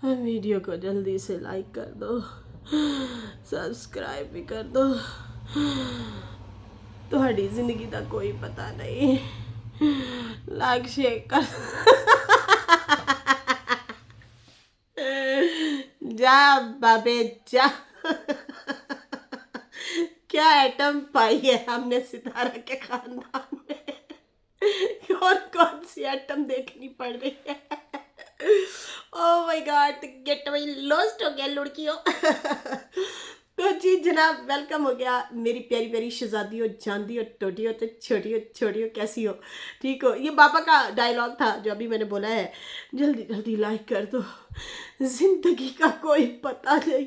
Video को जल्दी से लाइक कर दो, सब्सक्राइब भी कर दो। तुम्हारी जिंदगी का कोई पता नहीं। लाइक शेयर कर जा बाबे जा। क्या आइटम पाई है हमने सितारा के खानदान में, और कौन सी आइटम देखनी पड़ रही है। Oh my God, get away lost हो गया लड़कियों। तो जी जनाब, वेलकम हो गया मेरी प्यारी प्यारी शहजादियों, जानदियों, टोटियों, तो छोटियों छोटियों, कैसी हो, ठीक हो। ये पापा का डायलॉग था जो अभी मैंने बोला है। जल्दी जल्दी लाइक कर दो, जिंदगी का कोई पता नहीं,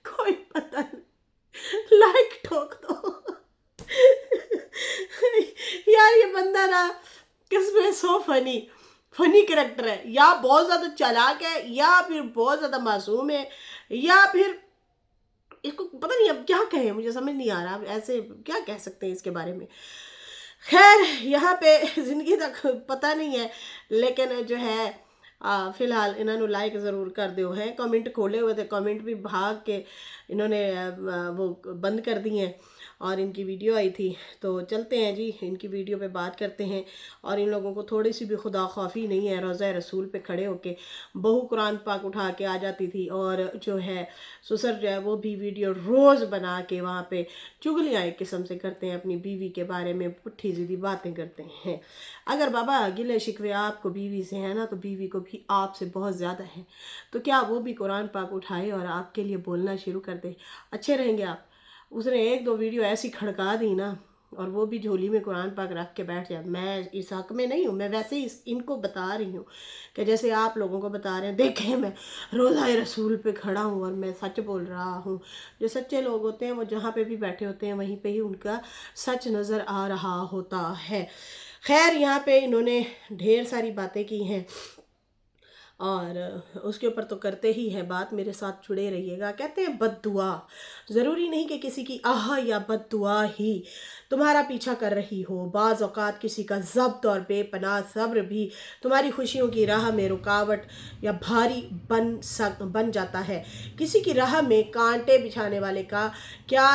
कोई पता नहीं, लाइक ठोक दो। यार ये बंदा ना किसमें सो फनी करेक्टर है, या बहुत ज़्यादा चालाक है, या फिर बहुत ज़्यादा मासूम है, या फिर इसको पता नहीं अब क्या कहें, मुझे समझ नहीं आ रहा अब ऐसे क्या कह सकते हैं इसके बारे में। खैर यहाँ पे ज़िंदगी तक पता नहीं है, लेकिन जो है फ़िलहाल इन्होंने लाइक ज़रूर कर दियो है। कमेंट खोले हुए थे, कमेंट भी भाग के इन्होंने वो बंद कर दिए हैं, और इनकी वीडियो आई थी। तो चलते हैं जी, इनकी वीडियो पे बात करते हैं। और इन लोगों को थोड़ी सी भी खुदा खौफी नहीं है। रोज़ा रसूल पे खड़े होके बहू कुरान पाक उठा के आ जाती थी, और जो है ससुर जो है वो भी वीडियो रोज़ बना के वहाँ पे चुगलियाँ एक किस्म से करते हैं, अपनी बीवी के बारे में पुट्ठी सीधी बातें करते हैं। अगर बाबा गिले शिकवे आपको बीवी से है ना, तो बीवी को भी आपसे बहुत ज़्यादा है। तो क्या वो भी कुरान पाक उठाए और आपके लिए बोलना शुरू कर दे, अच्छे रहेंगे आप। उसने एक दो वीडियो ऐसी खड़का दी ना, और वो भी झोली में कुरान पाक रख के बैठ जाए। मैं इस हक में नहीं हूँ, मैं वैसे ही इनको बता रही हूँ कि जैसे आप लोगों को बता रहे हैं, देखें मैं रोज़ा रसूल पे खड़ा हूँ और मैं सच बोल रहा हूँ। जो सच्चे लोग होते हैं वो जहाँ पे भी बैठे होते हैं वहीं पे ही उनका सच नज़र आ रहा होता है। खैर यहाँ पे इन्होंने ढेर सारी बातें की हैं, और उसके ऊपर तो करते ही हैं बात। मेरे साथ जुड़े रहिएगा। कहते हैं बद्दुआ ज़रूरी नहीं कि किसी की आह या बद्दुआ ही तुम्हारा पीछा कर रही हो। बाज़ औक़ात किसी का ज़ब्त और बेपनाह सब्र भी तुम्हारी खुशियों की राह में रुकावट या भारी बन जाता है। किसी की राह में कांटे बिछाने वाले का क्या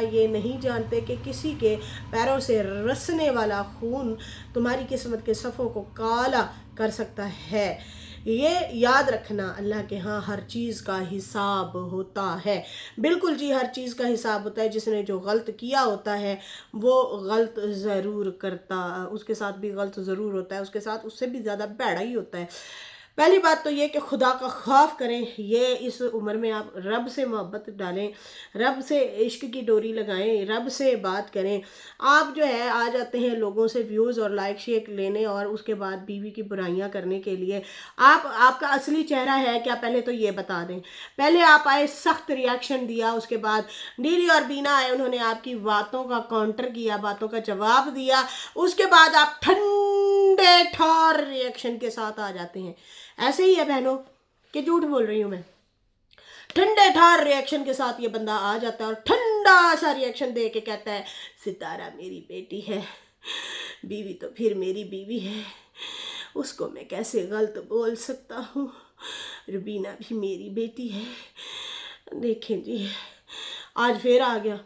ये नहीं जानते कि किसी के पैरों से रसने वाला खून तुम्हारी किस्मत के सफ़ों को काला कर सकता है। ये याद रखना, अल्लाह के यहाँ हर चीज़ का हिसाब होता है। बिल्कुल जी, हर चीज़ का हिसाब होता है। जिसने जो गलत किया होता है वो गलत ज़रूर करता, उसके साथ भी गलत ज़रूर होता है, उसके साथ उससे भी ज़्यादा भैड़ा ही होता है। पहली बात तो ये कि खुदा का खौफ करें। ये इस उम्र में आप रब से मोहब्बत डालें, रब से इश्क की डोरी लगाएं, रब से बात करें। आप जो है आ जाते हैं लोगों से व्यूज़ और लाइक शेयर लेने, और उसके बाद बीवी की बुराइयां करने के लिए। आपका असली चेहरा है क्या, पहले तो ये बता दें। पहले आप आए, सख्त रिएक्शन दिया, उसके बाद नीरी और बीना आए, उन्होंने आपकी बातों का काउंटर किया, बातों का जवाब दिया। उसके बाद आप ठंडे ठोर रिएक्शन के साथ आ जाते हैं। ऐसे ही है बहनों, कि झूठ बोल रही हूँ मैं। ठंडे ठार रिएक्शन के साथ ये बंदा आ जाता है और ठंडा सा रिएक्शन दे के कहता है सितारा मेरी बेटी है, बीवी तो फिर मेरी बीवी है, उसको मैं कैसे गलत बोल सकता हूँ, रुबीना भी मेरी बेटी है। देखें जी, आज फिर आ गया,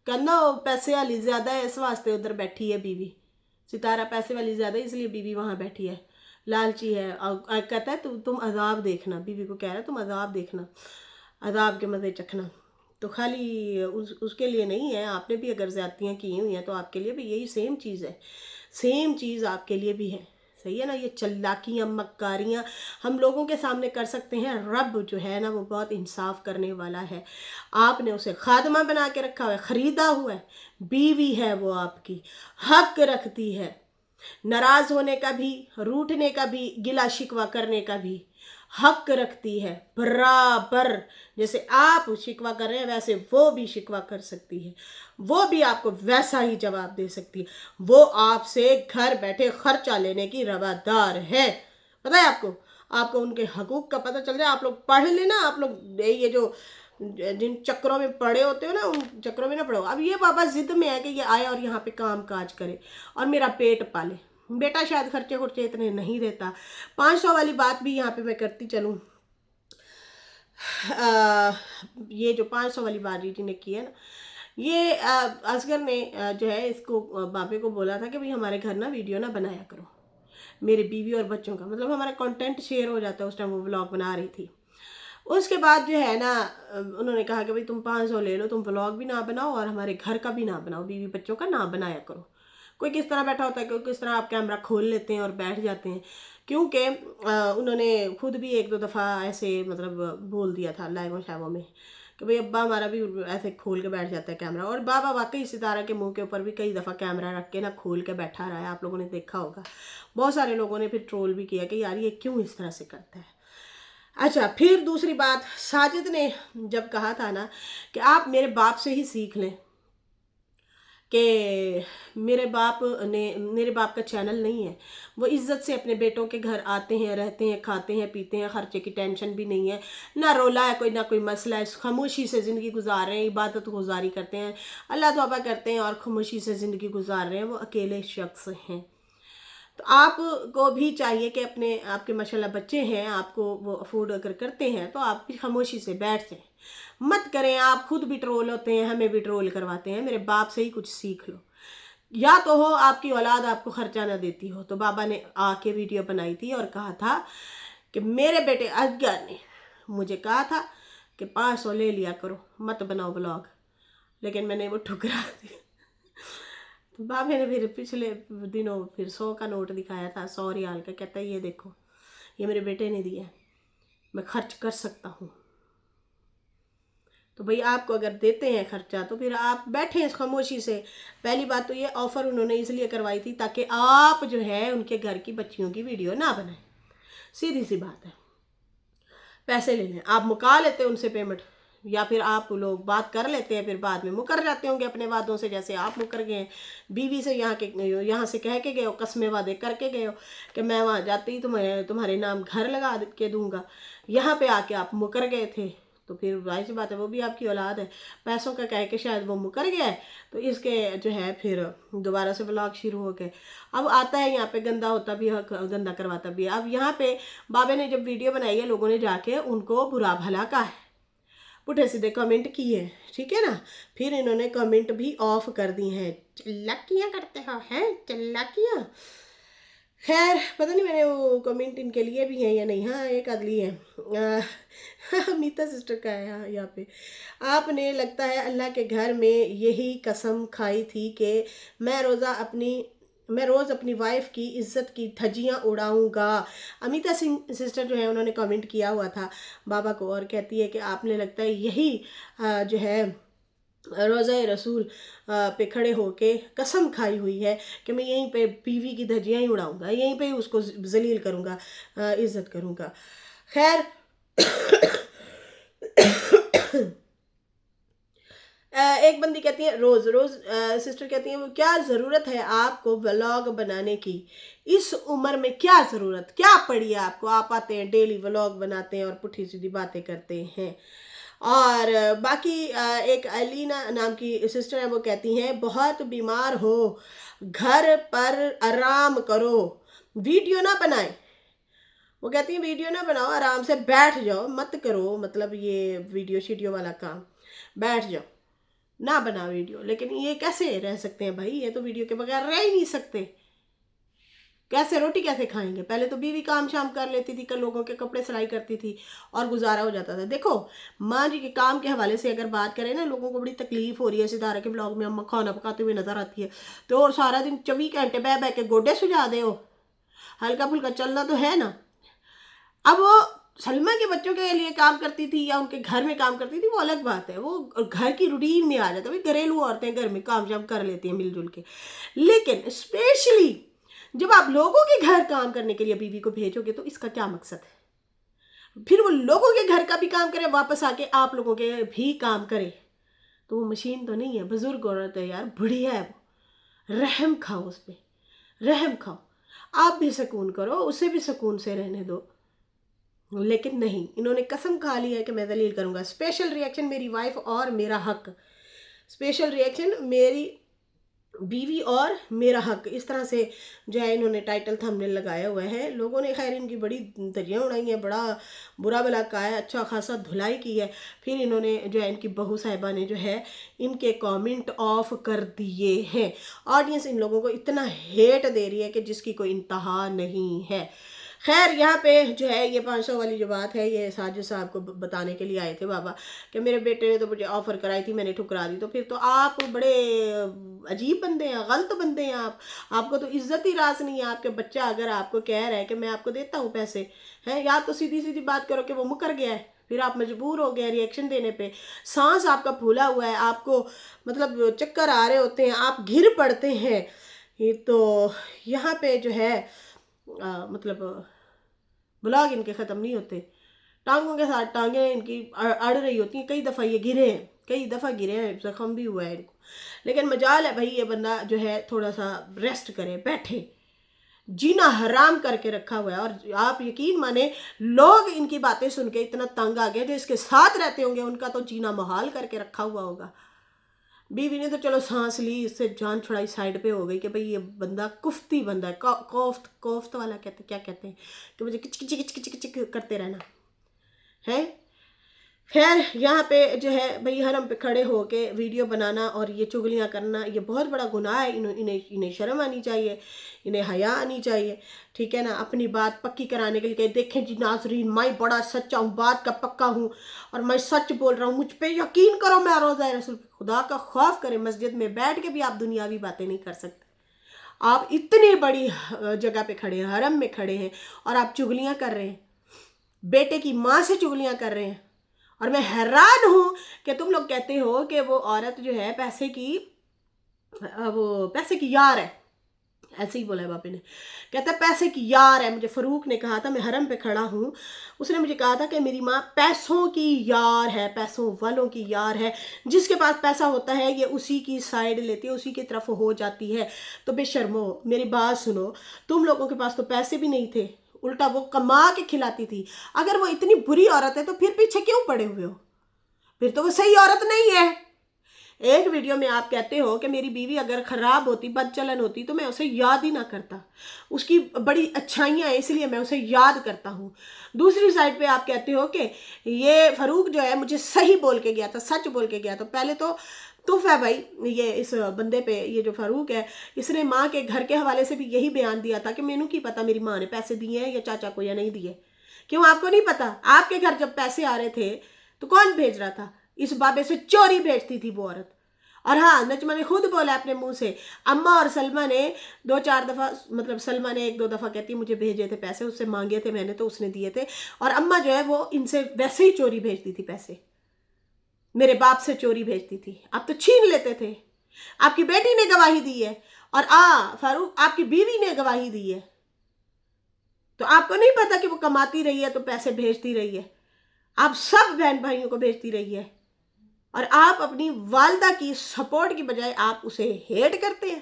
कहना वो पैसे वाली ज़्यादा है इस वास्ते उधर बैठी है बीवी। सितारा पैसे वाली ज़्यादा है इसलिए बीवी वहाँ बैठी है, लालची है। और कहता है तुम अजाब देखना, बीवी को कह रहा है तुम अजाब देखना, अजाब के मज़े चखना। तो खाली उसके लिए नहीं है, आपने भी अगर ज़्यादतियाँ की हुई हैं तो आपके लिए भी यही सेम चीज़ है, सेम चीज़ आपके लिए भी है। सही है ना। ये चलाकियाँ मक्कारियाँ हम लोगों के सामने कर सकते हैं, रब जो है ना वो बहुत इंसाफ करने वाला है। आपने उसे खादमा बना के रखा हुआ है, ख़रीदा हुआ है, बीवी है वो आपकी, हक रखती है, नाराज़ होने का भी, रूठने का भी, गिला शिकवा करने का भी हक रखती है बराबर। जैसे आप शिकवा कर रहे हैं वैसे वो भी शिकवा कर सकती है, वो भी आपको वैसा ही जवाब दे सकती है। वो आपसे घर बैठे खर्चा लेने की रवादार है। पता है आपको उनके हकूक़ का पता चल जाए। आप लोग पढ़ लेना, आप लोग ये जो जिन चक्रों में पड़े होते हो ना, उन चक्रों में ना पड़ो। अब ये पापा जिद में है कि ये आए और यहाँ पे काम काज करे और मेरा पेट पाले। बेटा शायद खर्चे खुर्चे इतने नहीं देता। 500 वाली बात भी यहाँ पे मैं करती चलूँ, ये जो 500 वाली बात जी ने की है ना, ये असगर ने जो है इसको बाबे को बोला था कि भाई हमारे घर ना वीडियो ना बनाया करो, मेरे बीवी और बच्चों का, मतलब हमारा कंटेंट शेयर हो जाता है। उस टाइम वो व्लॉग बना रही थी। उसके बाद जो है ना उन्होंने कहा कि भाई तुम 500 ले लो, तुम व्लॉग भी ना बनाओ और हमारे घर का भी ना बनाओ, बीवी बच्चों का ना बनाया करो। कोई किस तरह बैठा होता है, कोई किस तरह आप कैमरा खोल लेते हैं और बैठ जाते हैं। क्योंकि उन्होंने खुद भी 1-2 दफ़ा ऐसे मतलब बोल दिया था लाइवों शाइवों में कि भाई अब्बा हमारा भी ऐसे खोल के बैठ जाता है कैमरा। और बाबा वाकई सितारा के मुंह के ऊपर भी कई दफ़ा कैमरा रख के ना खोल के बैठा रहा है, आप लोगों ने देखा होगा। बहुत सारे लोगों ने फिर ट्रोल भी किया कि यार ये क्यों इस तरह से करता है। अच्छा, फिर दूसरी बात, साजिद ने जब कहा था ना कि आप मेरे बाप से ही सीख लें, कि मेरे बाप का चैनल नहीं है, वो इज़्ज़त से अपने बेटों के घर आते हैं, रहते हैं, खाते हैं, पीते हैं, खर्चे की टेंशन भी नहीं है, ना रोला है कोई, ना कोई मसला है, खामोशी से ज़िंदगी गुजार रहे हैं, इबादत गुजारी करते हैं, अल्लाह तौबा करते हैं और खामोशी से ज़िंदगी गुजार रहे हैं। वो अकेले शख्स हैं। तो आपको भी चाहिए कि अपने आपके माशाल्लाह बच्चे हैं, आपको वो अफोर्ड अगर करते हैं तो आप भी खामोशी से बैठ जाएं, मत करें। आप खुद भी ट्रोल होते हैं, हमें भी ट्रोल करवाते हैं। मेरे बाप से ही कुछ सीख लो। या तो हो आपकी औलाद आपको खर्चा ना देती हो, तो बाबा ने आके वीडियो बनाई थी और कहा था कि मेरे बेटे असगर ने मुझे कहा था कि 500 ले लिया करो, मत बनाओ ब्लॉग, लेकिन मैंने वो ठुकरा दी। तो बाबे ने फिर पिछले दिनों फिर 100 का नोट दिखाया था, 100 रियाल का। कहता है ये देखो, ये मेरे बेटे ने दिया है, मैं खर्च कर सकता हूँ। तो भाई आपको अगर देते हैं खर्चा तो फिर आप बैठे इस खामोशी से। पहली बात तो ये ऑफ़र उन्होंने इसलिए करवाई थी ताकि आप जो है उनके घर की बच्चियों की वीडियो ना बनाएं। सीधी सी बात है, पैसे ले लें, आप मुका लेते हैं उनसे पेमेंट, या फिर आप लोग बात कर लेते हैं, फिर बाद में मुकर जाते होंगे अपने वादों से, जैसे आप मुकर गए हैं। बीवी से यहाँ से कह के गए हो, कस्में वादे करके गए हो कि मैं वहाँ जाते ही तुम्हारे नाम घर लगा के दूंगा, यहाँ पे आके आप मुकर गए थे। तो फिर जाहिर सी बात है वो भी आपकी औलाद है, पैसों का कह के शायद वो मुकर गया है, तो इसके जो है फिर दोबारा से व्लॉग शुरू हो गए। अब आता है यहाँ पे गंदा होता भी है, गंदा करवाता भी है। अब यहाँ पे बाबे ने जब वीडियो बनाई है, लोगों ने जाके उनको बुरा भला कहा है, पुठे सीधे कमेंट किए, ठीक है ना। फिर इन्होंने कमेंट भी ऑफ कर दी हैं, चलाकियाँ करते हो हैं, चलाकियाँ। खैर पता नहीं मैंने वो कमेंट इनके लिए भी हैं या नहीं। हाँ, एक आदमी है मीता सिस्टर का है यहाँ पे। आपने लगता है अल्लाह के घर में यही कसम खाई थी कि मैं रोज़ अपनी वाइफ की इज़्ज़त की धज्जियाँ उड़ाऊंगा। अमिता सिंह सिस्टर जो है उन्होंने कमेंट किया हुआ था बाबा को, और कहती है कि आपने लगता है यही जो है रोज़ा रसूल पे खड़े होके कसम खाई हुई है कि मैं यहीं पे बीवी की धज्जियाँ ही उड़ाऊंगा, यहीं पे ही उसको जलील करूँगा, इज़्ज़त करूँगा। खैर एक बंदी कहती है रोज़ सिस्टर कहती है वो क्या ज़रूरत है आपको व्लॉग बनाने की, इस उम्र में क्या ज़रूरत, क्या पड़ी है आपको, आप आते हैं डेली व्लॉग बनाते हैं और पुठी सीधी बातें करते हैं। और बाकी एक अलीना नाम की सिस्टर है, वो कहती हैं बहुत बीमार हो, घर पर आराम करो, वीडियो ना बनाएं। वो कहती हैं वीडियो ना बनाओ, आराम से बैठ जाओ, मत करो मतलब ये वीडियो शीडियो वाला काम, बैठ जाओ, ना बना वीडियो। लेकिन ये कैसे रह सकते हैं भाई, ये तो वीडियो के बगैर रह ही नहीं सकते। कैसे रोटी कैसे खाएंगे। पहले तो बीवी काम शाम कर लेती थी, कल लोगों के कपड़े सिलाई करती थी और गुजारा हो जाता था। देखो माँ जी के काम के हवाले से अगर बात करें ना, लोगों को बड़ी तकलीफ हो रही है। सितारा के ब्लॉग में अम्मा खाना पकाते हुए नजर आती है, तो और सारा दिन 24 घंटे बह बह के गोडे सुझा दे हो, हल्का फुल्का चलना तो है ना। अब वो सलमा के बच्चों के लिए काम करती थी या उनके घर में काम करती थी, वो अलग बात है, वो घर की रूटीन में आ जाता है। घरेलू औरतें घर में काम शाम कर लेती हैं मिलजुल के, लेकिन स्पेशली जब आप लोगों के घर काम करने के लिए बीवी को भेजोगे तो इसका क्या मकसद है। फिर वो लोगों के घर का भी काम करे, वापस आके आप लोगों के भी काम करे, तो वो मशीन तो नहीं है, बुजुर्ग औरत है यार, बुढ़िया है वो। रहम खाओ उस पर, रहम खाओ, आप भी सुकून करो, उसे भी सुकून से रहने दो। लेकिन नहीं, इन्होंने कसम खा ली है कि मैं दलील करूँगा। स्पेशल रिएक्शन मेरी वाइफ और मेरा हक, स्पेशल रिएक्शन मेरी बीवी और मेरा हक, इस तरह से जो है इन्होंने टाइटल थंबनेल लगाया हुआ है। लोगों ने खैर इनकी बड़ी धज्जियाँ उड़ाई हैं, बड़ा बुरा भला कहा है, अच्छा खासा धुलाई की है। फिर इन्होंने जो है इनकी बहू साहिबा ने जो है इनके कमेंट ऑफ कर दिए हैं। ऑडियंस इन लोगों को इतना हेट दे रही है कि जिसकी कोई इंतहा नहीं है। खैर यहाँ पे जो है ये 500 वाली जो बात है, ये साजिद साहब को बताने के लिए आए थे बाबा कि मेरे बेटे ने तो मुझे ऑफ़र कराई थी, मैंने ठुकरा दी। तो फिर तो आप बड़े अजीब बंदे हैं, गलत बंदे हैं आप, आपको तो इज्जत ही रास नहीं है। आपके बच्चा अगर आपको कह रहा है कि मैं आपको देता हूँ पैसे, हैं, या तो सीधी सीधी बात करो कि वो मुकर गया है, फिर आप मजबूर हो गए रिएक्शन देने पे। सांस आपका फूला हुआ है, आपको मतलब चक्कर आ रहे होते हैं, आप घिर पड़ते हैं। ये तो यहाँ पे जो है मतलब ब्लॉग इनके ख़त्म नहीं होते, टांगों के साथ टांगें इनकी अड़ रही होती हैं। कई दफ़ा ये गिरे हैं, कई दफ़ा गिरे हैं, ज़ख्म भी हुआ है इनको। लेकिन मजाल है भाई, ये बंदा जो है थोड़ा सा रेस्ट करे, बैठे, जीना हराम करके रखा हुआ है। और आप यकीन माने, लोग इनकी बातें सुन के इतना तंग आ गए, जो इसके साथ रहते होंगे उनका तो जीना मुहाल करके रखा हुआ होगा। बीवी ने तो चलो सांस ली, इससे जान छुड़ाई, साइड पे हो गई कि भाई ये बंदा कुफ्ती बंदा है, कोफ्त वाला कहते, क्या कहते हैं कि मुझे किच किच किच किच किच करते रहना है। खैर यहाँ पे जो है भाई हरम पे खड़े होके वीडियो बनाना और ये चुगलियाँ करना, ये बहुत बड़ा गुनाह है। इन्हें शर्म आनी चाहिए, इन्हें हया आनी चाहिए, ठीक है ना। अपनी बात पक्की कराने के लिए देखें जी नाज़रीन, मैं बड़ा सच्चा हूँ, बात का पक्का हूँ और मैं सच बोल रहा हूँ, मुझ पे यकीन करो, मैं रोज़ा रसूल खुदा का खौफ करें। मस्जिद में बैठ के भी आप दुनियावी बातें नहीं कर सकते। आप इतनी बड़ी जगह पे खड़े हैं, हरम में खड़े हैं और आप चुगलियाँ कर रहे हैं, बेटे की माँ से चुगलियाँ कर रहे हैं। और मैं हैरान हूँ कि तुम लोग कहते हो कि वो औरत जो है पैसे की यार है, ऐसे ही बोला है बापी ने, कहता है पैसे की यार है। मुझे फ़रूक ने कहा था, मैं हरम पे खड़ा हूँ, उसने मुझे कहा था कि मेरी माँ पैसों की यार है, पैसों वालों की यार है, जिसके पास पैसा होता है ये उसी की साइड लेती है, उसी की तरफ हो जाती है। तो बेशर्मो मेरी बात सुनो, तुम लोगों के पास तो पैसे भी नहीं थे, उल्टा वो कमा के खिलाती थी। अगर वो इतनी बुरी औरत है तो फिर पीछे क्यों पड़े हुए हो? फिर तो वो सही औरत नहीं है। एक वीडियो में आप कहते हो कि मेरी बीवी अगर ख़राब होती, बदचलन होती, तो मैं उसे याद ही ना करता, उसकी बड़ी अच्छाइयाँ हैं इसलिए मैं उसे याद करता हूँ। दूसरी साइड पे आप कहते हो कि ये फ़रूक जो है मुझे सही बोल के गया था, सच बोल के गया था। पहले तो तुफ है भाई, ये इस बंदे पे, ये जो फ़ारूक है, इसने माँ के घर के हवाले से भी यही बयान दिया था कि मैनू की पता मेरी माँ ने पैसे दिए हैं या चाचा को या नहीं दिए। क्यों आपको नहीं पता? आपके घर जब पैसे आ रहे थे तो कौन भेज रहा था? इस बाबे से चोरी भेजती थी वो औरत। और हाँ, नजमा ने खुद बोला अपने मुंह से, अम्मा और सलमा ने 2-4 दफ़ा, मतलब सलमा ने 1-2 दफ़ा कहती है मुझे भेजे थे पैसे, उससे मांगे थे मैंने तो उसने दिए थे। और अम्मा जो है वो इनसे वैसे ही चोरी भेजती थी पैसे, मेरे बाप से चोरी भेजती थी। आप तो छीन लेते थे। आपकी बेटी ने गवाही दी है और फ़ारूक आपकी बीवी ने गवाही दी है। तो आपको नहीं पता कि वो कमाती रही है तो पैसे भेजती रही है, आप सब बहन भाइयों को भेजती रही है और आप अपनी वालदा की सपोर्ट की बजाय आप उसे हेट करते हैं,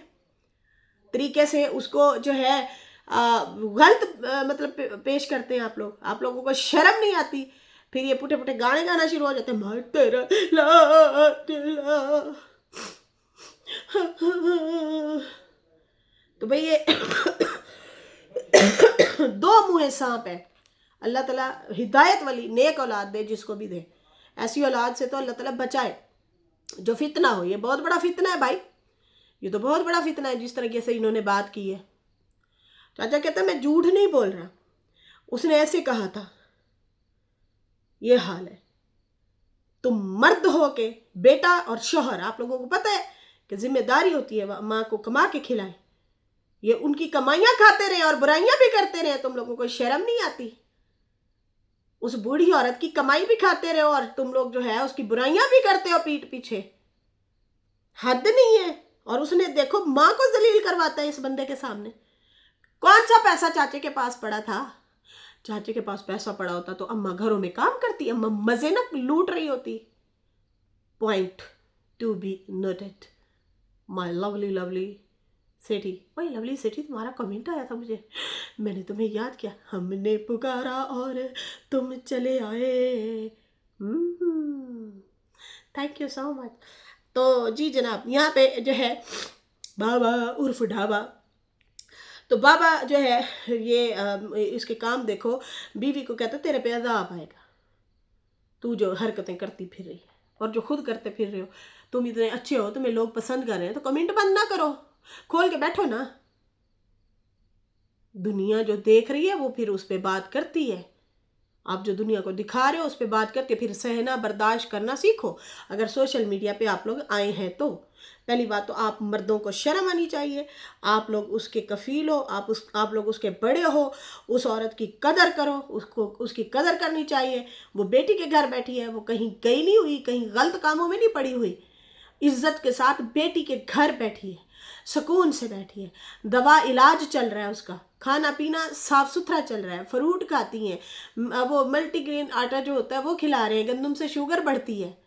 तरीके से उसको जो है गलत मतलब पेश करते हैं आप लोग। आप लोगों को शर्म नहीं आती। फिर ये पुटे पुटे गाने गाना शुरू हो जाते हैं, मैं तेरा ला तो भाई ये दो मुँहे सांप है। अल्लाह ताला हिदायत वाली नेक औलाद दे, जिसको भी दे, ऐसी औलाद से तो अल्लाह ताला बचाए जो फितना हो। ये बहुत बड़ा फितना है भाई, ये तो बहुत बड़ा फितना है जिस तरीके से इन्होंने बात की है। चाचा कहता मैं झूठ नहीं बोल रहा, उसने ऐसे कहा था, ये हाल है। तुम मर्द हो के बेटा और शोहर, आप लोगों को पता है कि जिम्मेदारी होती है माँ को कमा के खिलाए, ये उनकी कमाइयाँ खाते रहे और बुराइयाँ भी करते रहे। तुम लोगों को शर्म नहीं आती? उस बूढ़ी औरत की कमाई भी खाते रहे और तुम लोग जो है उसकी बुराइयाँ भी करते हो पीठ पीछे, हद नहीं है। और उसने देखो माँ को जलील करवाता है इस बंदे के सामने। कौन सा पैसा चाचे के पास पड़ा था? चाचे के पास पैसा पड़ा होता तो अम्मा घरों में काम करती, अम्मा मजे न लूट रही होती। Point to be noted my Lovely Sethi, वही लवली सेठी, तुम्हारा कमेंट आया था मुझे, मैंने तुम्हें याद किया, हमने पुकारा और तुम चले आए। Thank you so much. तो जी जनाब, यहाँ पे जो है बाबा उर्फ ढाबा, तो बाबा जो है ये इसके काम देखो, बीवी को कहता तेरे पे अज़ाब आएगा, तू जो हरकतें करती फिर रही है और जो खुद करते फिर रहे हो, तुम इतने अच्छे हो, तुम्हें लोग पसंद कर रहे हैं, तो कमेंट बंद ना करो, खोल के बैठो ना। दुनिया जो देख रही है वो फिर उस पर बात करती है, आप जो दुनिया को दिखा रहे हो उस पर बात करके फिर सहना बर्दाश्त करना सीखो। अगर सोशल मीडिया पे आप लोग आए हैं तो पहली बात तो आप मर्दों को शर्म आनी चाहिए, आप लोग उसके कफील हो, आप लोग उसके बड़े हो, उस औरत की कदर करो, उसको उसकी कदर करनी चाहिए। वो बेटी के घर बैठी है, वो कहीं गई नहीं हुई, कहीं गलत कामों में नहीं पड़ी हुई, इज्जत के साथ बेटी के घर बैठी है, सुकून से बैठी है, दवा इलाज चल रहा है, उसका खाना पीना साफ सुथरा चल रहा है, फ्रूट खाती हैं, वो मल्टीग्रेन आटा जो होता है वो खिला रहे हैं, गंदम से शुगर बढ़ती है,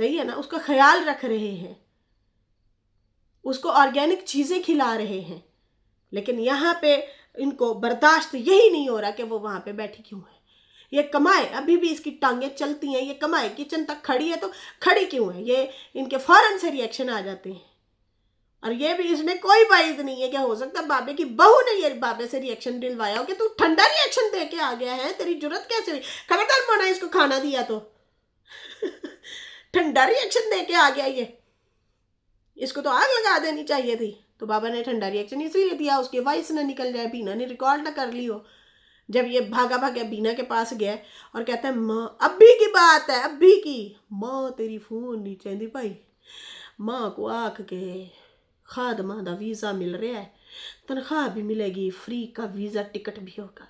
सही है ना, उसका ख्याल रख रहे हैं, उसको ऑर्गेनिक चीज़ें खिला रहे हैं। लेकिन यहाँ पे इनको बर्दाश्त यही नहीं हो रहा कि वो वहाँ पे बैठी क्यों है, ये कमाए, अभी भी इसकी टांगें चलती हैं, ये कमाए, किचन तक खड़ी है तो खड़ी क्यों है, ये इनके फौरन से रिएक्शन आ जाते हैं। और ये भी इसमें कोई बात नहीं है कि हो सकता है बाबे की बहू ने ये बाबे से रिएक्शन दिलवाया हो कि तू ठंडा रिएक्शन दे के आ गया है, तेरी जरूरत कैसे हुई, खबरदार मोना इसको खाना दिया तो ठंडा रिएक्शन दे के आ गया ये, इसको तो आग लगा देनी चाहिए थी। तो बाबा ने ठंडा रिएक्शन इसलिए दिया उसकी वॉइस ना निकल जाए, बीना ने रिकॉर्ड ना कर ली हो। जब ये भागा भागा बीना के पास गया और कहता है माँ, अभी की बात है, अभी की, माँ तेरी फोन नहीं चाहिए भाई, माँ को आख के खादमा दा वीज़ा मिल रहा है, तनख्वाह भी मिलेगी, फ्री का वीज़ा टिकट भी होगा,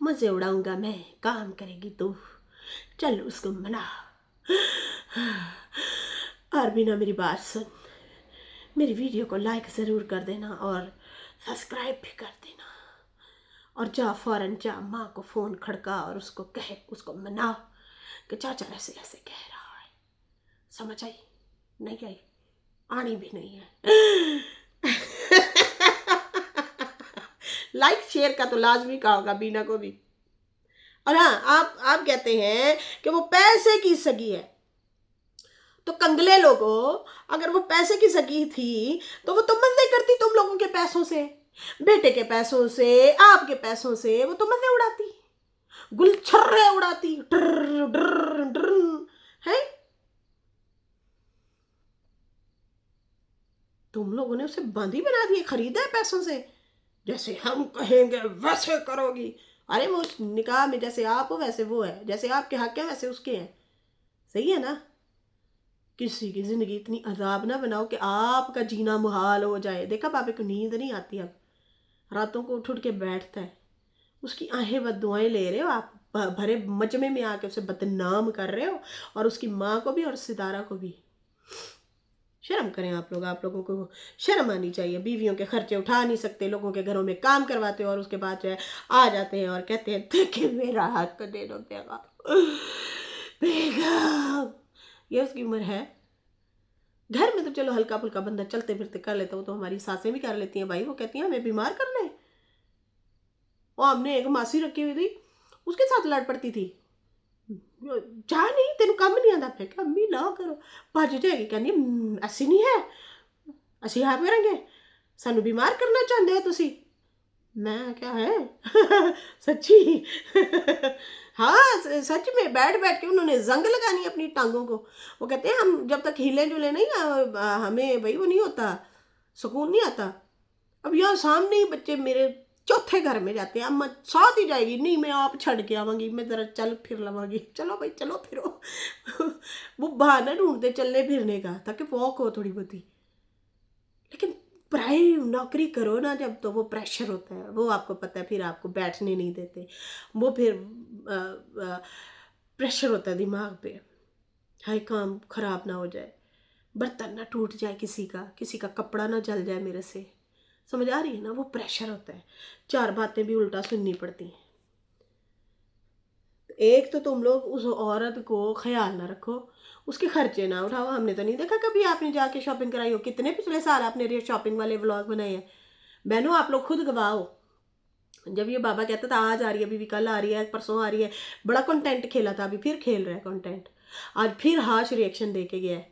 मज़े उड़ाऊंगा मैं, काम करेगी तू, चल उसको मना। और बिना मेरी बात सुन, मेरी वीडियो को लाइक ज़रूर कर देना और सब्सक्राइब भी कर देना, और जा फ़ौरन जा माँ को फ़ोन खड़का और उसको कहे, उसको मना कि चाचा ऐसे ऐसे कह रहा है, समझ आई? नहीं आई? आनी भी नहीं है। लाइक शेयर का तो लाजमी का होगा बीना को भी। और हाँ, आप कहते हैं कि वो पैसे की सगी है, तो कंगले लोगों, अगर वो पैसे की सगी थी तो वो तो मजे करती तुम लोगों के पैसों से, बेटे के पैसों से, आपके पैसों से, वो तो मजे उड़ाती, गुलछर्रे उड़ाती, ड्र ड्र ड्र, है? तुम लोगों ने उसे बंदी बना दिए, खरीदा है पैसों से, जैसे हम कहेंगे वैसे करोगी। अरे वो निकाह में जैसे आप हो वैसे वो है, जैसे आपके हक है वैसे उसके हैं, सही है ना? किसी की ज़िंदगी इतनी अजाब ना बनाओ कि आपका जीना मुहाल हो जाए। देखा बाबे को नींद नहीं आती, अब रातों को उठ उठ के बैठता है, उसकी आहें बद्दुआएं ले रहे हो आप, भरे मजमे में आके उसे बदनाम कर रहे हो, और उसकी माँ को भी और सितारा को भी। शर्म करें आप लोग, आप लोगों को शर्म आनी चाहिए। बीवियों के खर्चे उठा नहीं सकते, लोगों के घरों में काम करवाते हो, और उसके बाद जो है आ जाते हैं और कहते हैं देखिए मेरा हाथ दे दो बेगम। ये उसकी उम्र है। घर में तो चलो हल्का फुल्का बंदा चलते फिरते कर लेता, वो तो हमारी सासें भी कर लेती हैं भाई, वो कहती हैं हमें बीमार कर ले। और हमने एक मासी रखी हुई थी, उसके साथ लड़ पड़ती थी, जा नहीं तेन कम नहीं आता, मैं क्या अम्मी ला करो, भज जाएगी, कहनी ऐसी नहीं है, असी आप करेंगे, सानू बीमार करना चाहते हो तुसी। मैं क्या है सच्ची हाँ सच में बैठ बैठ के उन्होंने जंग लगानी अपनी टांगों को। वो कहते हैं हम जब तक हिले जुले नहीं हमें भाई वो नहीं होता, सुकून नहीं आता। अब यहाँ सामने ही बच्चे मेरे चौथे घर में जाते हैं, अम्मा साथ ही जाएगी, नहीं मैं आप छड़ के आवांगी, मैं ज़रा चल फिर लवांगी, चलो भाई चलो फिरो वो बहाना ढूंढते चलने फिरने का ताकि वॉक हो थोड़ी बहुती। लेकिन प्राइवेट नौकरी करो ना जब, तो वो प्रेशर होता है, वो आपको पता है, फिर आपको बैठने नहीं देते, वो फिर प्रेशर होता है दिमाग पे, हाय काम ख़राब ना हो जाए, बर्तन ना टूट जाए, किसी का कपड़ा ना जल जाए मेरे से, समझ आ रही है ना? वो प्रेशर होता है, चार बातें भी उल्टा सुननी पड़ती हैं। एक तो तुम लोग उस औरत को ख्याल ना रखो, उसके खर्चे ना उठाओ। हमने तो नहीं देखा कभी आपने जाके शॉपिंग कराई हो, कितने पिछले साल आपने शॉपिंग वाले व्लॉग बनाए हैं, बहनों आप लोग खुद गवाह हो, जब ये बाबा कहता था आज आ रही है बीवी, कल आ रही है, परसों आ रही है, बड़ा कंटेंट खेला था, अभी फिर खेल रहा है कंटेंट, आज फिर हार्श रिएक्शन दे के गया है।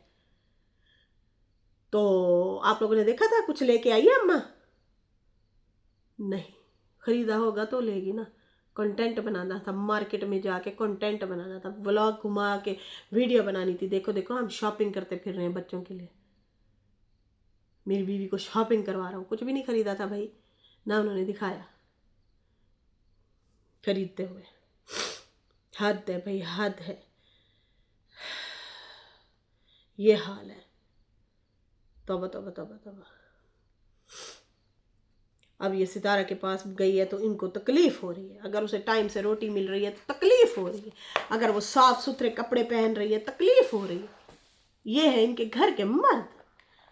तो आप लोगों ने देखा था कुछ लेके आई है अम्मा? नहीं, खरीदा होगा तो लेगी ना। कंटेंट बनाना था, मार्केट में जाके कंटेंट बनाना था, व्लॉग घुमा के वीडियो बनानी थी, देखो देखो हम शॉपिंग करते फिर रहे हैं बच्चों के लिए, मेरी बीवी को शॉपिंग करवा रहा हूँ। कुछ भी नहीं खरीदा था भाई, ना उन्होंने दिखाया खरीदते हुए। हद है भाई, हद है, ये हाल है। तौबा तौबा तौबा तौबा। अब ये सितारा के पास गई है तो इनको तकलीफ हो रही है, अगर उसे टाइम से रोटी मिल रही है तो तकलीफ हो रही है, अगर वो साफ सुथरे कपड़े पहन रही है तकलीफ हो रही है। ये है इनके घर के मर्द।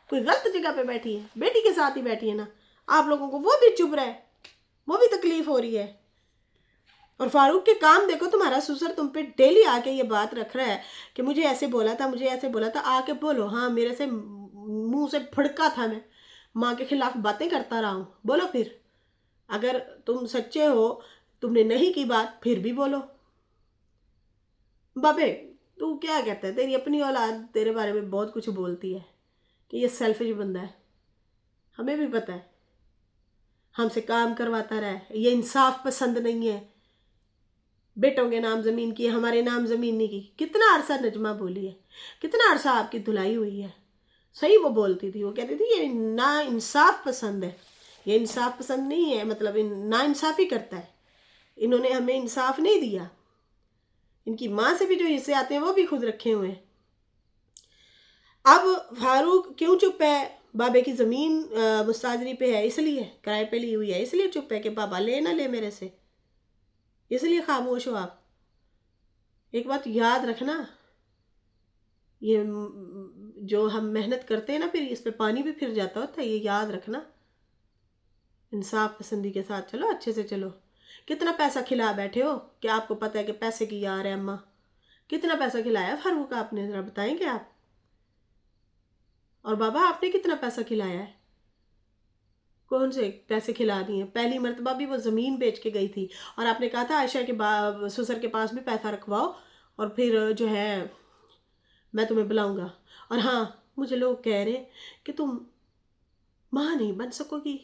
कोई गलत जगह पे बैठी है, बेटी के साथ ही बैठी है ना, आप लोगों को वो भी चुभ रहा है, वो भी तकलीफ हो रही है। और फारूक के काम देखो, तुम्हारा ससुर तुम पे डेली आके ये बात रख रहा है कि मुझे ऐसे बोला था, मुझे ऐसे बोला था। आके बोलो हाँ मेरे से मुंह से फड़का था, मैं माँ के खिलाफ बातें करता रहा हूँ, बोलो फिर। अगर तुम सच्चे हो, तुमने नहीं की बात, फिर भी बोलो। बाबे तू क्या कहता है, तेरी अपनी औलाद तेरे बारे में बहुत कुछ बोलती है कि ये सेल्फिश बंदा है, हमें भी पता है, हमसे काम करवाता रहा है, ये इंसाफ पसंद नहीं है, बेटों के नाम ज़मीन की, हमारे नाम ज़मीन नहीं की। कितना अरसा नजमा बोली है, कितना अरसा आपकी धुलाई हुई है। सही वो बोलती थी, वो कहती थी ये ना इंसाफ पसंद है, ये इंसाफ पसंद नहीं है, मतलब ना इंसाफ़ी करता है, इन्होंने हमें इंसाफ नहीं दिया। इनकी माँ से भी जो हिस्से आते हैं वो भी खुद रखे हुए हैं। अब फारूक क्यों चुप है? बाबे की ज़मीन मुस्ताजरी पे है इसलिए, किराए पे ली हुई है इसलिए चुप है कि बाबा ले ना ले मेरे से, इसलिए खामोश हो आप। एक बात याद रखना, ये जो हम मेहनत करते हैं ना, फिर इस पे पानी भी फिर जाता होता है, ये याद रखना। इंसाफ पसंदी के साथ चलो, अच्छे से चलो। कितना पैसा खिला बैठे हो, क्या आपको पता है कि पैसे की यार है अम्मा? कितना पैसा खिलाया फारूक आपने, ज़रा बताएंगे आप? और बाबा आपने कितना पैसा खिलाया है? कौन से पैसे खिला दिए? पहली मर्तबा भी वो ज़मीन बेच के गई थी, और आपने कहा था आयशा के ससुर के पास भी पैसा रखवाओ, और फिर जो है मैं तुम्हें बुलाऊंगा। और हाँ, मुझे लोग कह रहे कि तुम माँ नहीं बन सकोगी,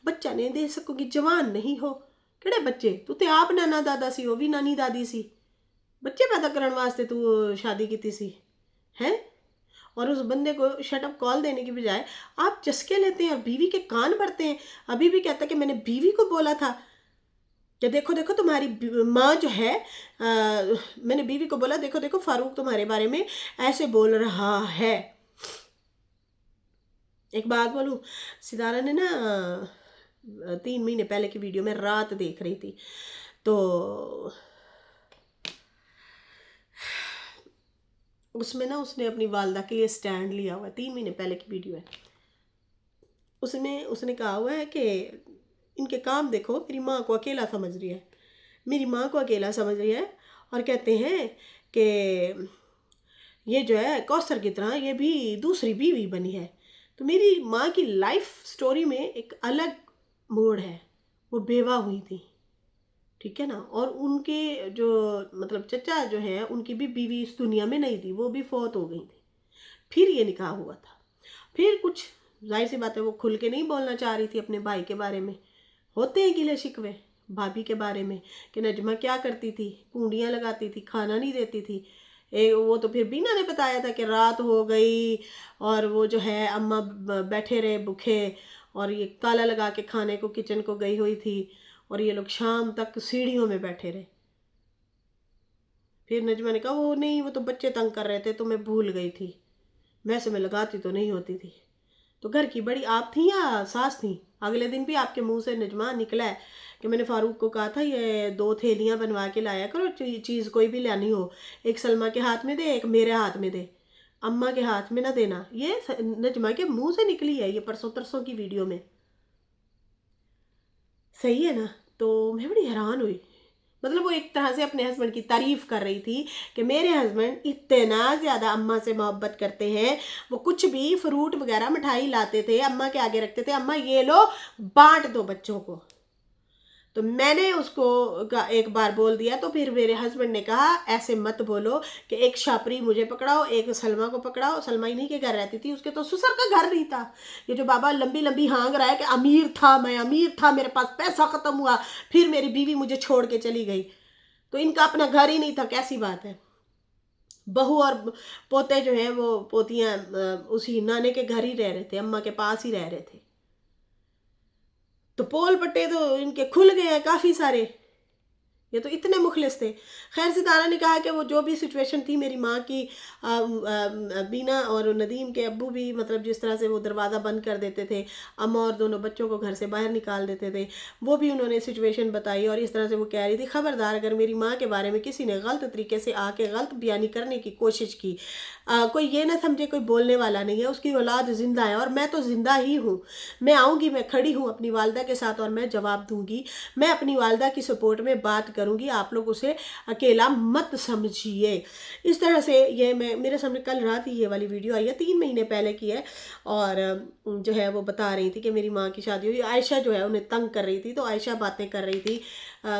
बच्चा नहीं दे सकोगी, जवान नहीं हो। किहड़े बच्चे? तू तो आप नाना दादा सी, वो भी नानी दादी सी, बच्चे पैदा करने वास्ते तू शादी की सी हैं? और उस बंदे को शटअप कॉल देने की बजाय आप चस्के लेते हैं और बीवी के कान भरते हैं। अभी भी कहता है कि मैंने बीवी को बोला था कि देखो देखो तुम्हारी माँ जो है, मैंने बीवी को बोला देखो देखो फारूक तुम्हारे बारे में ऐसे बोल रहा है। एक बात बोलूँ, सितारा ने ना 3 महीने पहले की वीडियो में रात देख रही थी, तो उसमें ना उसने अपनी वालदा के लिए स्टैंड लिया हुआ है। 3 महीने पहले की वीडियो है, उसने उसने कहा हुआ है कि इनके काम देखो, मेरी माँ को अकेला समझ रही है, मेरी माँ को अकेला समझ रही है। और कहते हैं कि ये जो है कौसर की तरह ये भी दूसरी बीवी बनी है। तो मेरी माँ की लाइफ स्टोरी में एक अलग मोड़ है, वो बेवा हुई थी, ठीक है ना। और उनके जो मतलब चचा जो है, उनकी भी बीवी इस दुनिया में नहीं थी, वो भी फौत हो गई थी। फिर ये निकाह हुआ था, फिर कुछ जाहिर सी बात है वो खुल के नहीं बोलना चाह रही थी अपने भाई के बारे में। होते हैं गिले शिकवे भाभी के बारे में कि नजमा क्या करती थी, पूंडियाँ लगाती थी, खाना नहीं देती थी। वो तो फिर बीना ने बताया था कि रात हो गई और वो जो है अम्मा बैठे रहे भूखे, और ये ताला लगा के खाने को किचन को गई हुई थी, और ये लोग शाम तक सीढ़ियों में बैठे रहे। फिर नजमा ने कहा वो नहीं, वो तो बच्चे तंग कर रहे थे तो मैं भूल गई थी, वैसे मैं लगाती तो नहीं होती थी। तो घर की बड़ी आप थी या सास थी? अगले दिन भी आपके मुंह से निजमा निकला है कि मैंने फारूक को कहा था ये 2 थैलियाँ बनवा के लाया करो, चीज़ कोई भी लानी हो, एक सलमा के हाथ में दे, एक मेरे हाथ में दे, अम्मा के हाथ में ना देना। ये नजमा के मुंह से निकली है, ये परसों तरसों की वीडियो में। सही है ना? तो मैं बड़ी हैरान हुई, مطلب وہ ایک طرح سے اپنے ہسبینڈ کی تعریف کر رہی تھی کہ میرے ہسبینڈ اتنا زیادہ اماں سے محبت کرتے ہیں، وہ کچھ بھی فروٹ وغیرہ مٹھائی لاتے تھے اماں کے آگے رکھتے تھے، اماں یہ لو بانٹ دو بچوں کو۔ تو میں نے اس کو ایک بار بول دیا، تو پھر میرے ہسبینڈ نے کہا ایسے مت بولو کہ ایک شاپری مجھے پکڑاؤ، ایک سلمہ کو پکڑاؤ۔ سلمہ انہی کے گھر رہتی تھی، اس کے تو سسر کا گھر نہیں تھا۔ یہ جو بابا لمبی لمبی ہانگ رہا ہے کہ امیر تھا، میں امیر تھا، میرے پاس پیسہ ختم ہوا، پھر میری بیوی مجھے چھوڑ کے چلی گئی، تو ان کا اپنا گھر ہی نہیں تھا، کیسی بات ہے؟ بہو اور پوتے جو ہیں وہ پوتیاں اسی نانے کے گھر ہی رہ رہے تھے، اماں کے پاس ہی رہ رہے تھے۔ تو پول پٹے تو ان کے کھل گئے ہیں کافی سارے، یہ تو اتنے مخلص تھے۔ خیر ستارہ نے کہا کہ وہ جو بھی سچویشن تھی میری ماں کی، بینا اور ندیم کے ابو بھی مطلب جس طرح سے وہ دروازہ بند کر دیتے تھے، اماں اور دونوں بچوں کو گھر سے باہر نکال دیتے تھے، وہ بھی انہوں نے سچویشن بتائی، اور اس طرح سے وہ کہہ رہی تھی خبردار اگر میری ماں کے بارے میں کسی نے غلط طریقے سے آ کے غلط بیانی کرنے کی کوشش کی، کوئی یہ نہ سمجھے کوئی بولنے والا نہیں ہے، اس کی اولاد زندہ ہے اور میں تو زندہ ہی ہوں، میں آؤں گی، میں کھڑی ہوں اپنی والدہ کے ساتھ اور میں جواب دوں گی، میں اپنی والدہ کی سپورٹ میں بات کروں گی، آپ لوگ اسے اکیلا مت سمجھیے۔ اس طرح سے یہ میرے سامنے کل رات ہی یہ والی ویڈیو آئی ہے، 3 مہینے پہلے کی ہے، اور جو ہے وہ بتا رہی تھی کہ میری ماں کی شادی ہوئی، عائشہ جو ہے انہیں تنگ کر رہی تھی، تو عائشہ باتیں کر رہی تھی،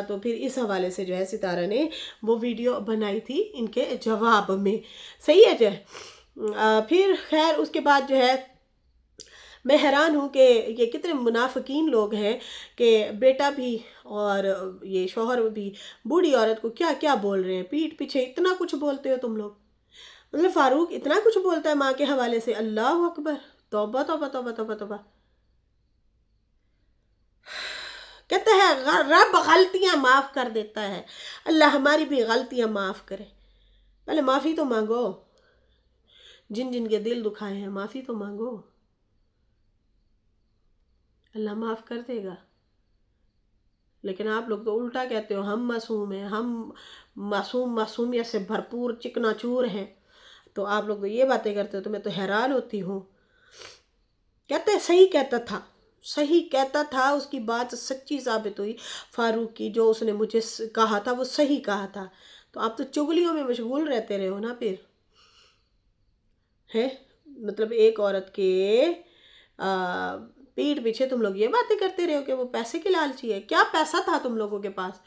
تو پھر اس حوالے سے جو ہے ستارہ نے وہ ویڈیو بنائی تھی ان کے جواب میں۔ صحیح ہے جو ہے۔ پھر خیر اس کے بعد جو ہے میں حیران ہوں کہ یہ کتنے منافقین لوگ ہیں کہ بیٹا بھی اور یہ شوہر بھی بوڑھی عورت کو کیا کیا بول رہے ہیں، پیٹھ پیچھے اتنا کچھ بولتے ہو تم لوگ۔ مطلب فاروق اتنا کچھ بولتا ہے ماں کے حوالے سے، اللہ اکبر، توبہ توبہ توبہ توبہ توبہ۔ کہتا ہے رب غلطیاں معاف کر دیتا ہے، اللہ ہماری بھی غلطیاں معاف کرے۔ پہلے معافی تو مانگو، جن جن کے دل دکھائے ہیں معافی تو مانگو، اللہ معاف کر دے گا۔ لیکن آپ لوگ تو الٹا کہتے ہو ہم معصوم ہیں، ہم معصومیت سے بھرپور چکنا چور ہیں، تو آپ لوگ تو یہ باتیں کرتے ہو، تو میں تو حیران ہوتی ہوں۔ کہتے صحیح کہتا تھا، صحیح کہتا تھا، اس کی بات سچی ثابت ہوئی، فاروق کی جو اس نے مجھے کہا تھا وہ صحیح کہا تھا، تو آپ تو چگلیوں میں مشغول رہتے رہے ہو نا پھر ہے۔ مطلب ایک عورت کے پیٹھ پیچھے تم لوگ یہ باتیں کرتے رہے ہو کہ وہ پیسے کی لالچی ہے۔ کیا پیسہ تھا تم لوگوں کے پاس؟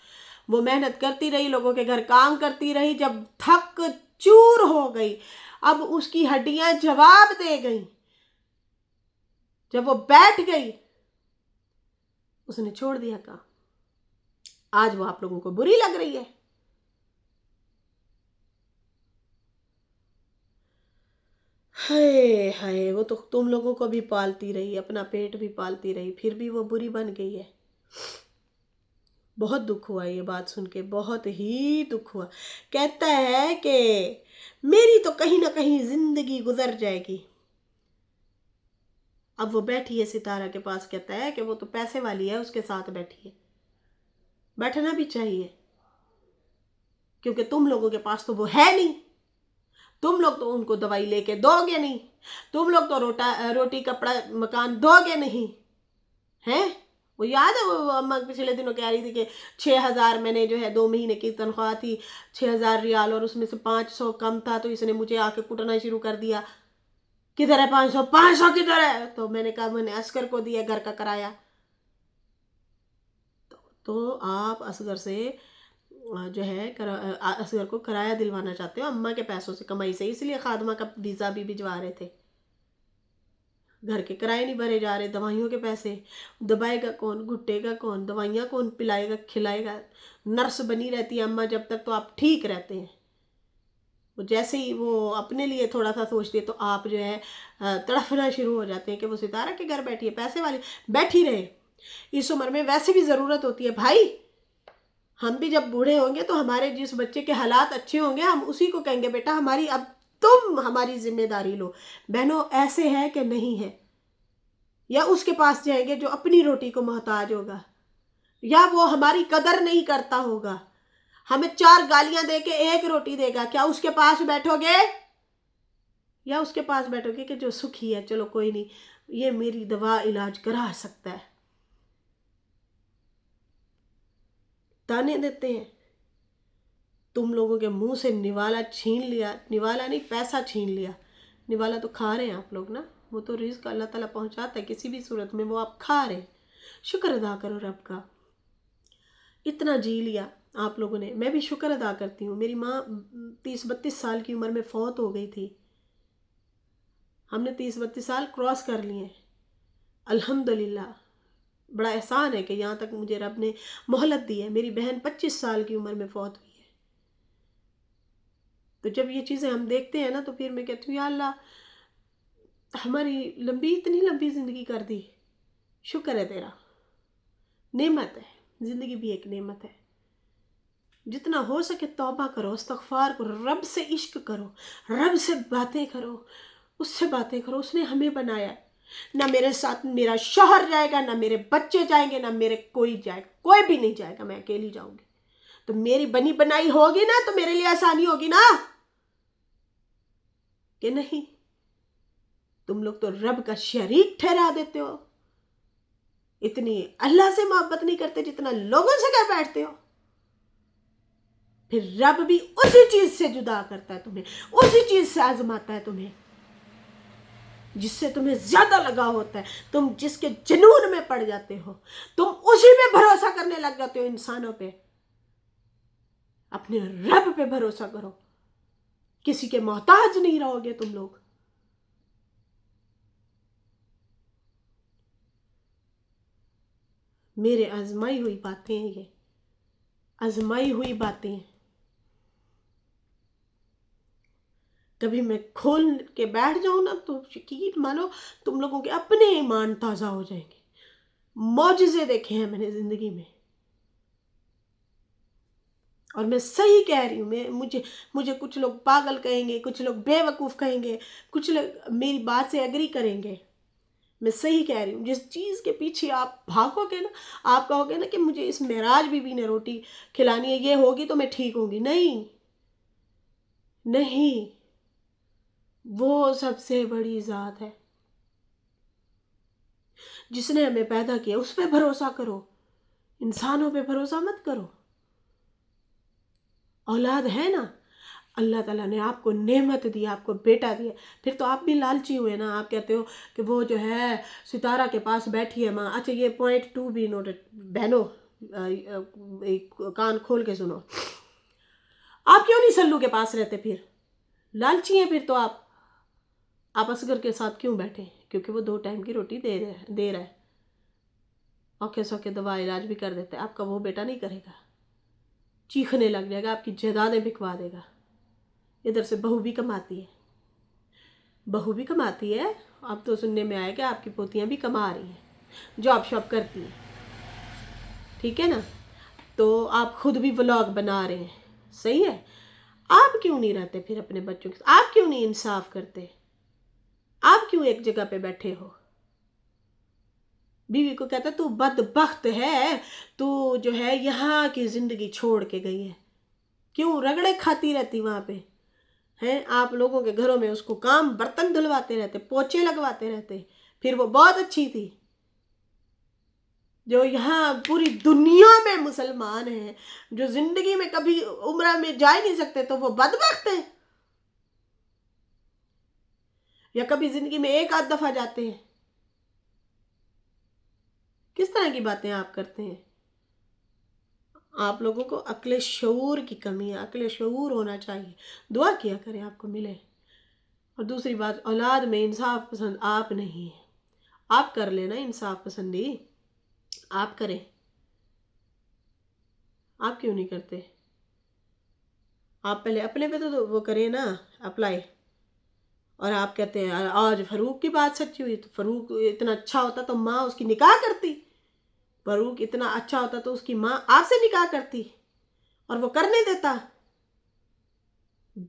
وہ محنت کرتی رہی، لوگوں کے گھر کام کرتی رہی، جب تھک چور ہو گئی، اب اس کی ہڈیاں جواب دے گئیں، جب وہ بیٹھ گئی اس نے چھوڑ دیا کام، آج وہ آپ لوگوں کو بری لگ رہی ہے۔ ہائے ہائے، وہ تو تم لوگوں کو بھی پالتی رہی، اپنا پیٹ بھی پالتی رہی، پھر بھی وہ بری بن گئی ہے۔ بہت دکھ ہوا یہ بات سن کے، بہت ہی دکھ ہوا۔ کہتا ہے کہ میری تو کہیں نہ کہیں زندگی گزر جائے گی۔ اب وہ بیٹھی ہے ستارہ کے پاس، کہتا ہے کہ وہ تو پیسے والی ہے، اس کے ساتھ بیٹھی ہے، بیٹھنا بھی چاہیے، کیونکہ تم لوگوں کے پاس تو وہ ہے نہیں، تم لوگ تو ان کو دوائی لے کے دو گے نہیں، تم لوگ تو روٹی کپڑا مکان دو گے نہیں ہیں۔ وہ یاد ہے وہ اماں پچھلے دنوں کہہ رہی تھی کہ 6,000 میں نے جو ہے 2 مہینے کی تنخواہ تھی، 6,000 ریال، اور اس میں سے 500 کم تھا، تو اس نے مجھے آ کے کٹنا شروع کر دیا۔ کدھر ہے 500 کدھر ہے؟ تو میں نے کہا میں نے اصغر کو دیا گھر کا کرایہ۔ تو آپ اصغر سے جو ہے اصغر کو کرایہ دلوانا چاہتے ہو اماں کے پیسوں سے، کمائی سے، اس لیے خادمہ کا ویزا بھی بھجوا رہے تھے، گھر کے کرائے نہیں بھرے جا رہے، دوائیوں کے پیسے، دبائے گا کون، گھٹے گا کون، دوائیاں کون پلائے گا کھلائے گا، نرس بنی رہتی ہے اماں جب تک، تو آپ ٹھیک رہتے ہیں، وہ جیسے ہی وہ اپنے لیے تھوڑا سا سوچتی ہے تو آپ جو ہے تڑفنا شروع ہو جاتے ہیں کہ وہ ستارہ کے گھر بیٹھی ہے، پیسے والی بیٹھی رہے، اس عمر میں ویسے بھی ضرورت ہوتی ہے بھائی، ہم بھی جب بوڑھے ہوں گے تو ہمارے جس بچے کے حالات اچھے ہوں گے ہم اسی کو کہیں گے بیٹا ہماری اب تم ہماری ذمہ داری لو۔ بہنوں ایسے ہے کہ نہیں ہے، یا اس کے پاس جائیں گے جو اپنی روٹی کو محتاج ہوگا، یا وہ ہماری قدر نہیں کرتا ہوگا، ہمیں 4 گالیاں دے کے 1 روٹی دے گا، کیا اس کے پاس بیٹھو گے؟ یا اس کے پاس بیٹھو گے کہ جو سکھی ہے چلو کوئی نہیں یہ میری دوا علاج کرا سکتا ہے؟ تانے دیتے ہیں تم لوگوں کے منہ سے نوالا چھین لیا، نوالا نہیں پیسہ چھین لیا، نوالا تو کھا رہے ہیں آپ لوگ نا، وہ تو رزق اللہ تعالیٰ پہنچاتا ہے کسی بھی صورت میں، وہ آپ کھا رہے ہیں، شکر ادا کرو رب کا، اتنا جی لیا آپ لوگوں نے۔ میں بھی شکر ادا کرتی ہوں، میری ماں 30-32 سال کی عمر میں فوت ہو گئی تھی، ہم نے 30-32 سال کراس کر لیے، الحمدللہ بڑا احسان ہے کہ یہاں تک مجھے رب نے مہلت دی ہے۔ میری بہن 25 سال کی عمر میں فوت ہوئی ہے، تو جب یہ چیزیں ہم دیکھتے ہیں نا تو پھر میں کہتی ہوں یا اللہ ہماری اتنی لمبی زندگی کر دی، شکر ہے تیرا، نعمت ہے، زندگی بھی ایک نعمت ہے۔ جتنا ہو سکے توبہ کرو، استغفار کرو، رب سے عشق کرو، رب سے باتیں کرو، اس سے باتیں کرو، اس نے ہمیں بنایا ہے، نہ میرے ساتھ میرا شوہر جائے گا، نہ میرے بچے جائیں گے، نہ میرے کوئی جائے گا، کوئی بھی نہیں جائے گا، میں اکیلی جاؤں گی، تو میری بنی بنائی ہوگی نا تو میرے لیے آسانی ہوگی نا، کہ نہیں؟ تم لوگ تو رب کا شریک ٹھہرا دیتے ہو، اتنی اللہ سے محبت نہیں کرتے جتنا لوگوں سے کر بیٹھتے ہو، پھر رب بھی اسی چیز سے جدا کرتا ہے تمہیں، اسی چیز سے آزماتا ہے تمہیں جس سے تمہیں زیادہ لگا ہوتا ہے، تم جس کے جنون میں پڑ جاتے ہو، تم اسی پہ بھروسہ کرنے لگ جاتے ہو، انسانوں پہ، اپنے رب پہ بھروسہ کرو، کسی کے محتاج نہیں رہو گے تم لوگ۔ میرے آزمائی ہوئی باتیں ہیں، یہ آزمائی ہوئی باتیں ہیں، کبھی میں کھول کے بیٹھ جاؤں نا تو یقین مانو تم لوگوں کے اپنے ایمان تازہ ہو جائیں گے۔ معجزے دیکھے ہیں میں نے زندگی میں، اور میں صحیح کہہ رہی ہوں، مجھے کچھ لوگ پاگل کہیں گے، کچھ لوگ بے وقوف کہیں گے، کچھ لوگ میری بات سے ایگری کریں گے، میں صحیح کہہ رہی ہوں۔ جس چیز کے پیچھے آپ بھاگو گے نا، آپ کہو گے نا کہ مجھے اس معراج بی بی نے روٹی کھلانی ہے، یہ ہوگی تو میں ٹھیک ہوں گی، نہیں نہیں، وہ سب سے بڑی ذات ہے جس نے ہمیں پیدا کیا، اس پہ بھروسہ کرو، انسانوں پہ بھروسہ مت کرو۔ اولاد ہے نا، اللہ تعالیٰ نے آپ کو نعمت دی، آپ کو بیٹا دیا، پھر تو آپ بھی لالچی ہوئے نا، آپ کہتے ہو کہ وہ جو ہے ستارہ کے پاس بیٹھی ہے ماں۔ اچھا یہ پوائنٹ 2 بھی نوٹ، بہنوں کان کھول کے سنو، آپ کیوں نہیں سلو کے پاس رہتے؟ پھر لالچی ہیں، پھر تو آپ اصغر کے ساتھ کیوں بیٹھے؟ کیونکہ وہ 2 ٹائم کی روٹی دے رہا ہے، اوکے سوکے دوا علاج بھی کر دیتا ہے، آپ کا وہ بیٹا نہیں کرے گا، چیخنے لگ جائے گا، آپ کی جائیدادیں بکوا دے گا۔ ادھر سے بہو بھی کماتی ہے، اب تو سننے میں آیا کہ آپ کی پوتیاں بھی کما رہی ہیں، جاب شاپ کرتی ہیں، ٹھیک ہے نا؟ تو آپ خود بھی ولاگ بنا رہے ہیں، صحیح ہے؟ آپ کیوں نہیں رہتے پھر اپنے بچوں کے ساتھ؟ آپ کیوں نہیں انصاف کرتے؟ آپ کیوں ایک جگہ پہ بیٹھے ہو؟ بیوی کو کہتا تو بدبخت ہے، تو جو ہے یہاں کی زندگی چھوڑ کے گئی ہے، کیوں رگڑے کھاتی رہتی وہاں پہ ہیں؟ آپ لوگوں کے گھروں میں اس کو کام برتن دھلواتے رہتے، پوچھے لگواتے رہتے، پھر وہ بہت اچھی تھی۔ جو یہاں پوری دنیا میں مسلمان ہیں، جو زندگی میں کبھی عمرہ میں جا ہی نہیں سکتے، تو وہ بدبخت ہیں، یا کبھی زندگی میں ایک آدھ دفعہ جاتے ہیں؟ کس طرح کی باتیں آپ کرتے ہیں؟ آپ لوگوں کو عقل شعور کی کمی ہے، عقل شعور ہونا چاہیے، دعا کیا کریں آپ کو ملے۔ اور دوسری بات، اولاد میں انصاف پسند آپ نہیں ہیں، آپ کر لینا انصاف پسندی، آپ کریں، آپ کیوں نہیں کرتے؟ آپ پہلے اپنے پہ تو وہ کریں نا اپلائی، اور آپ کہتے ہیں آج فاروق کی بات سچی ہوئی، تو فاروق اتنا اچھا ہوتا تو ماں اس کی نکاح کرتی، فاروق اتنا اچھا ہوتا تو اس کی ماں آپ سے نکاح کرتی، اور وہ کرنے دیتا،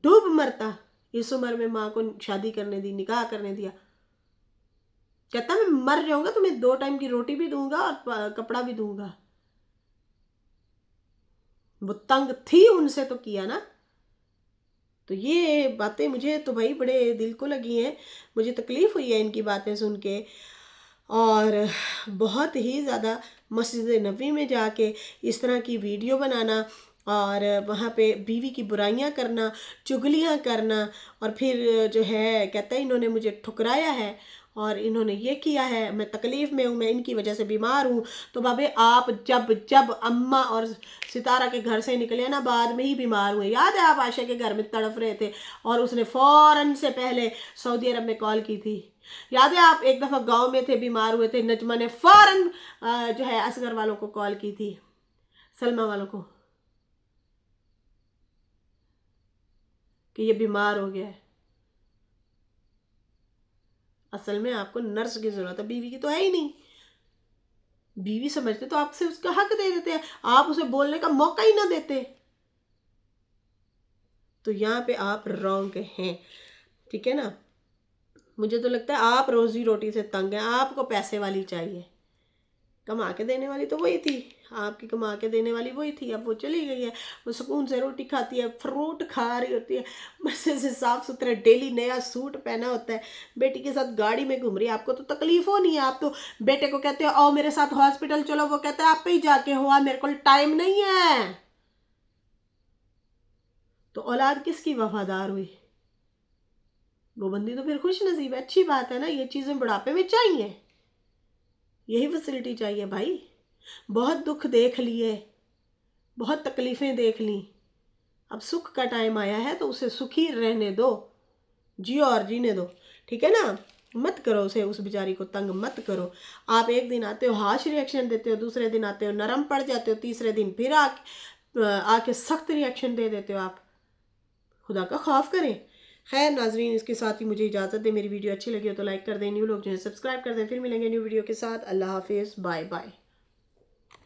ڈوب مرتا، اس عمر میں ماں کو شادی کرنے دی، نکاح کرنے دیا، کہتا میں مر جاؤں گا، تمہیں 2 ٹائم کی روٹی بھی دوں گا اور کپڑا بھی دوں گا۔ وہ تنگ تھی ان سے تو کیا نا۔ تو یہ باتیں مجھے تو بھائی بڑے دل کو لگی ہیں، مجھے تکلیف ہوئی ہے ان کی باتیں سن کے، اور بہت ہی زیادہ مسجد نبوی میں جا کے اس طرح کی ویڈیو بنانا اور وہاں پہ بیوی کی برائیاں کرنا، چگلیاں کرنا، اور پھر جو ہے کہتا ہے انہوں نے مجھے ٹھکرایا ہے اور انہوں نے یہ کیا ہے، میں تکلیف میں ہوں، میں ان کی وجہ سے بیمار ہوں۔ تو بابے آپ جب اماں اور ستارہ کے گھر سے نکلے نا بعد میں ہی بیمار ہوئے، یاد ہے آپ عائشہ کے گھر میں تڑپ رہے تھے اور اس نے فوراً سے پہلے سعودی عرب میں کال کی تھی؟ یاد ہے آپ ایک دفعہ گاؤں میں تھے، بیمار ہوئے تھے، نجمہ نے فوراً جو ہے اصغر والوں کو کال کی تھی، سلمہ والوں کو، کہ یہ بیمار ہو گیا ہے۔ اصل میں آپ کو نرس کی ضرورت ہے، بیوی کی تو ہے ہی نہیں۔ بیوی سمجھتے تو آپ سے اس کا حق دے دیتے ہیں، آپ اسے بولنے کا موقع ہی نہ دیتے۔ تو یہاں پہ آپ رونگ ہیں، ٹھیک ہے نا؟ مجھے تو لگتا ہے آپ روزی روٹی سے تنگ ہیں، آپ کو پیسے والی چاہیے، کما کے دینے والی تو وہی تھی، آپ کی کما کے دینے والی وہی تھی، اب وہ چلی گئی ہے، وہ سکون سے روٹی کھاتی ہے، فروٹ کھا رہی ہوتی ہے، مزے سے صاف ستھرے ڈیلی نیا سوٹ پہنا ہوتا ہے، بیٹی کے ساتھ گاڑی میں گھوم رہی ہے، آپ کو تو تکلیف ہو نہیں ہے، آپ تو بیٹے کو کہتے ہو آؤ میرے ساتھ ہاسپٹل چلو، وہ کہتا ہے آپ پہ ہی جا کے ہوا، میرے کو ٹائم نہیں ہے۔ تو اولاد کس کی وفادار ہوئی؟ وہ بندی تو پھر خوش نصیب ہے، اچھی بات ہے نا، یہ چیزیں بڑھاپے میں چاہیے، یہی فیسلٹی چاہیے بھائی۔ بہت دکھ دیکھ لیے، بہت تکلیفیں دیکھ لیں، اب سکھ کا ٹائم آیا ہے تو اسے سکھی رہنے دو، جیو اور جینے دو، ٹھیک ہے نا؟ مت کرو اسے، اس بیچاری کو تنگ مت کرو۔ آپ ایک دن آتے ہو ہارش ریئیکشن دیتے ہو، دوسرے دن آتے ہو نرم پڑ جاتے ہو، تیسرے دن پھر آ کے سخت ریئیکشن دے دیتے ہو۔ آپ خدا کا خوف کریں۔ خیر ناظرین، اس کے ساتھ ہی مجھے اجازت دیں، میری ویڈیو اچھی لگی ہو تو لائک کر دیں، نیو لوگ جو ہیں سبسکرائب کر دیں، پھر ملیں گے نیو ویڈیو کے ساتھ۔ اللہ حافظ، بائے بائے۔